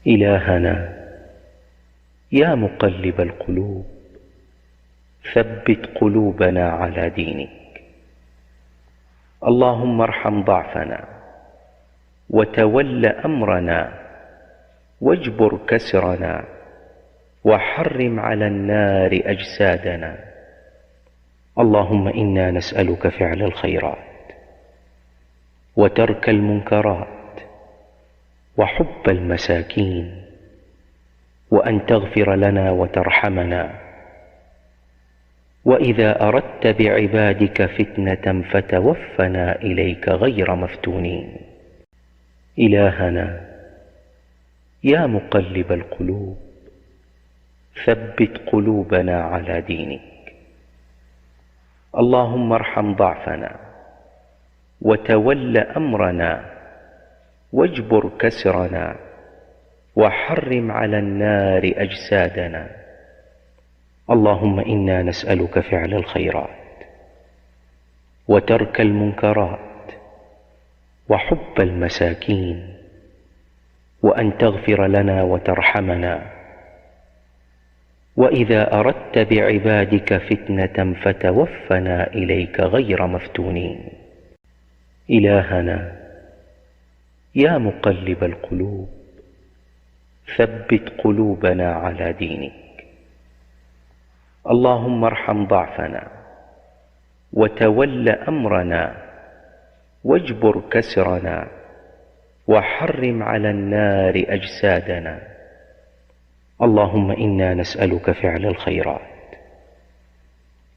إلهنا يا مقلب القلوب ثبت قلوبنا على دينك. اللهم ارحم ضعفنا وتول أمرنا واجبر كسرنا وحرم على النار أجسادنا. اللهم إنا نسألك فعل الخيرات وترك المنكرات وحب المساكين وأن تغفر لنا وترحمنا. وإذا أردت بعبادك فتنة فتوفنا إليك غير مفتونين. إلهنا يا مقلب القلوب ثبت قلوبنا على دينك. اللهم ارحم ضعفنا وتول أمرنا واجبر كسرنا وحرم على النار أجسادنا. اللهم إنا نسألك فعل الخيرات وترك المنكرات وحب المساكين وأن تغفر لنا وترحمنا. وإذا أردت بعبادك فتنة فتوفنا إليك غير مفتونين. إلهنا يا مقلب القلوب ثبت قلوبنا على دينك. اللهم ارحم ضعفنا وتول أمرنا واجبر كسرنا وحرم على النار أجسادنا. اللهم إنا نسألك فعل الخيرات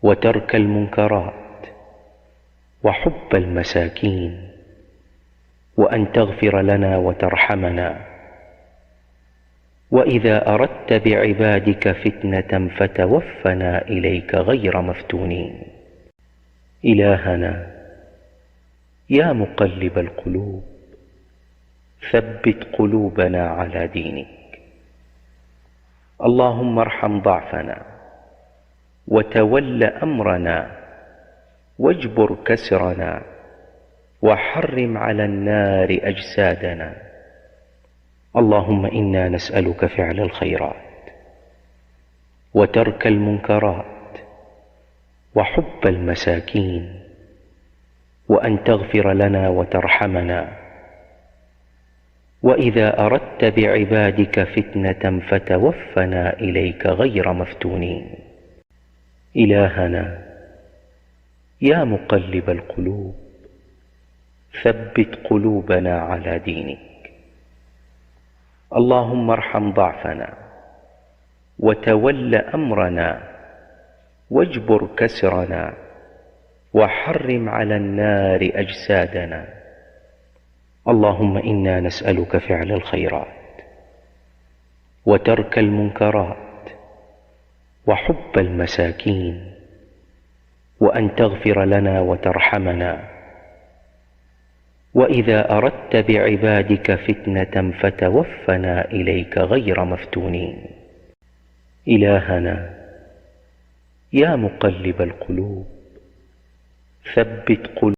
وترك المنكرات وحب المساكين وأن تغفر لنا وترحمنا. وإذا أردت بعبادك فتنة فتوفنا إليك غير مفتونين. إلهنا يا مقلب القلوب ثبت قلوبنا على دينك. اللهم ارحم ضعفنا وتول أمرنا واجبر كسرنا وحرم على النار أجسادنا. اللهم إنا نسألك فعل الخيرات وترك المنكرات وحب المساكين وأن تغفر لنا وترحمنا. وإذا أردت بعبادك فتنة فتوفنا إليك غير مفتونين. إلهنا يا مقلب القلوب ثبت قلوبنا على دينك. اللهم ارحم ضعفنا وتول أمرنا واجبر كسرنا وحرم على النار أجسادنا. اللهم إنا نسألك فعل الخيرات وترك المنكرات وحب المساكين وأن تغفر لنا وترحمنا. وإذا أردت بعبادك فتنة فتوفنا إليك غير مفتونين. إلهنا يا مقلب القلوب ثبت قلوبنا